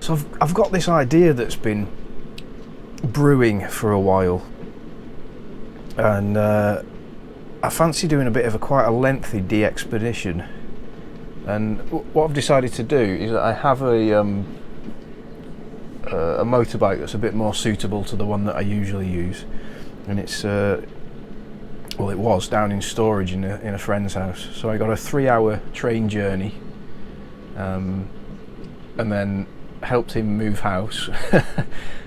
So I've got this idea that's been brewing for a while, and I fancy doing a bit of quite a lengthy de-expedition. And what I've decided to do is that I have a motorbike that's a bit more suitable to the one that I usually use, and it's well, it was down in storage in a friend's house. So I got a 3-hour train journey, and then helped him move house,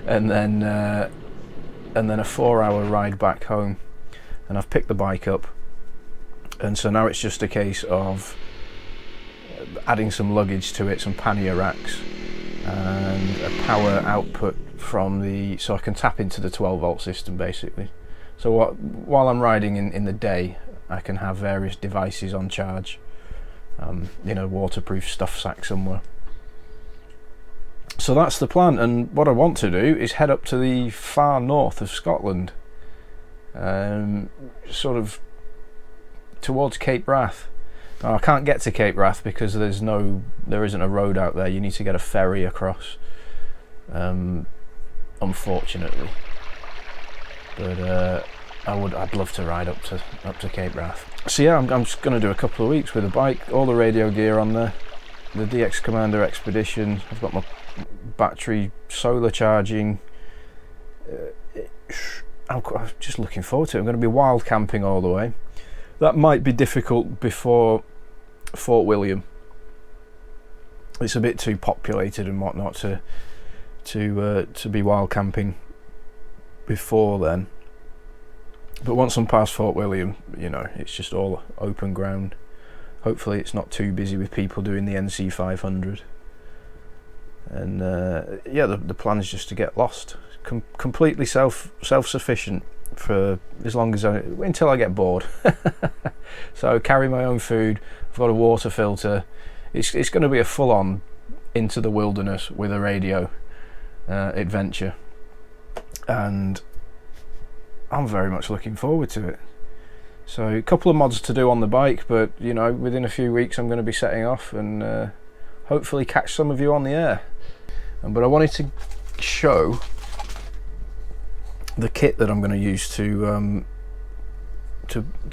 and then a 4-hour ride back home. And I've picked the bike up, and so now it's just a case of adding some luggage to it, some pannier racks, and a power output so I can tap into the 12-volt system basically. So while I'm riding in the day, I can have various devices on charge, waterproof stuff sack somewhere. So that's the plan, and what I want to do is head up to the far north of Scotland, sort of towards Cape Wrath. Now, I can't get to Cape Wrath because there isn't a road out there. You need to get a ferry across, unfortunately. But I'd love to ride up to Cape Wrath. So yeah, I'm just going to do a couple of weeks with a bike, all the radio gear on there, the DX Commander Expedition. I've got my battery, solar charging. I'm just looking forward to it. I'm going to be wild camping all the way. That might be difficult before Fort William. It's a bit too populated and whatnot to be wild camping before then. But once I'm past Fort William, it's just all open ground. Hopefully it's not too busy with people doing the NC 500. And the plan is just to get lost, completely self-sufficient for as long as until I get bored. So carry my own food. I've got a water filter. It's going to be a full-on into the wilderness with a radio adventure, and I'm very much looking forward to it. So a couple of mods to do on the bike, but within a few weeks I'm going to be setting off and hopefully catch some of you on the air. But I wanted to show the kit that I'm going to use to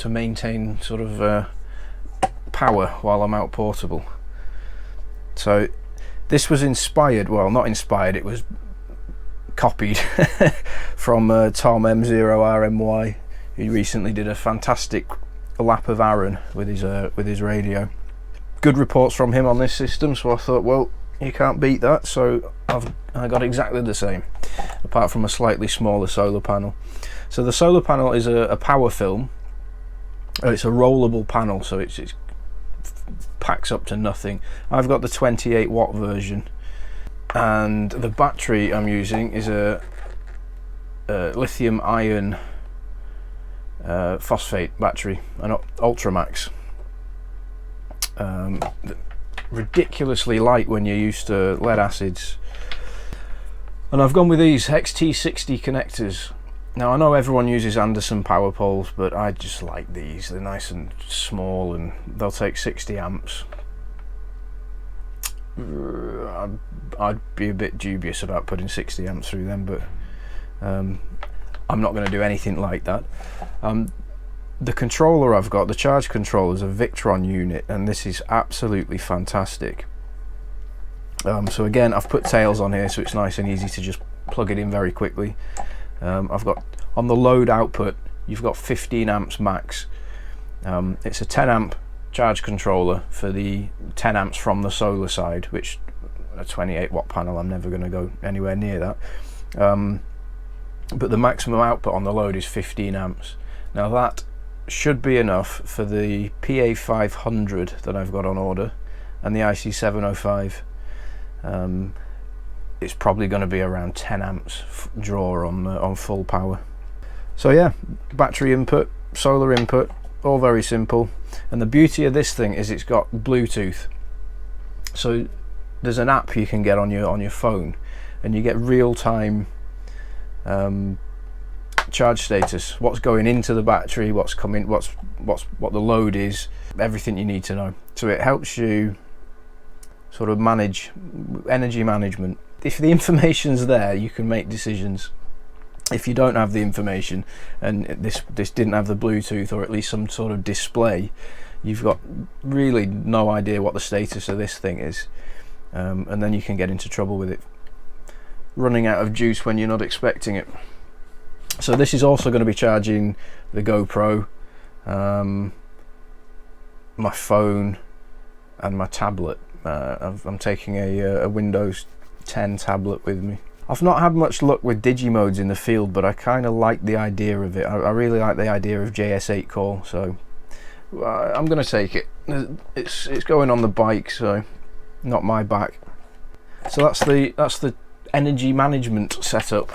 maintain sort of power while I'm out portable. So this was inspired, well, not inspired, it was copied from Tom M0RMY, who recently did a fantastic lap of Arran with his radio. Good reports from him on this system, so I thought, well, you can't beat that. So I got exactly the same, apart from a slightly smaller solar panel. So the solar panel is a power film. It's a rollable panel, so it packs up to nothing. I've got the 28 watt version, and the battery I'm using is a lithium ion phosphate battery, an Ultramax. Ridiculously light when you're used to lead acids, and I've gone with these XT60 connectors. Now I know everyone uses Anderson power poles, but I just like these. They're nice and small, and they'll take 60 amps. I'd be a bit dubious about putting 60 amps through them, but I'm not going to do anything like that. The controller I've got, the charge controller, is a Victron unit, and this is absolutely fantastic. So again, I've put tails on here so it's nice and easy to just plug it in very quickly. I've got, on the load output, you've got 15 amps max. It's a 10 amp charge controller for the 10 amps from the solar side, which a 28 watt panel, I'm never going to go anywhere near that. But the maximum output on the load is 15 amps. Now that should be enough for the PA500 that I've got on order and the IC705. It's probably going to be around 10 amps draw on full power. So yeah, battery input, solar input, all very simple. And the beauty of this thing is it's got Bluetooth. So there's an app you can get on your phone, and you get real-time charge status, what's going into the battery, what's coming, what the load is, everything you need to know. So it helps you sort of manage energy management. if the information's there, you can make decisions. If you don't have the information, and this didn't have the Bluetooth or at least some sort of display, you've got really no idea what the status of this thing is, and then you can get into trouble with it running out of juice when you're not expecting it. So this is also going to be charging the GoPro, my phone and my tablet. I'm taking a Windows 10 tablet with me. I've not had much luck with Digimodes in the field, but I kind of like the idea of it. I really like the idea of JS8 call, so I'm going to take it. It's going on the bike, so not my back. So that's the energy management setup.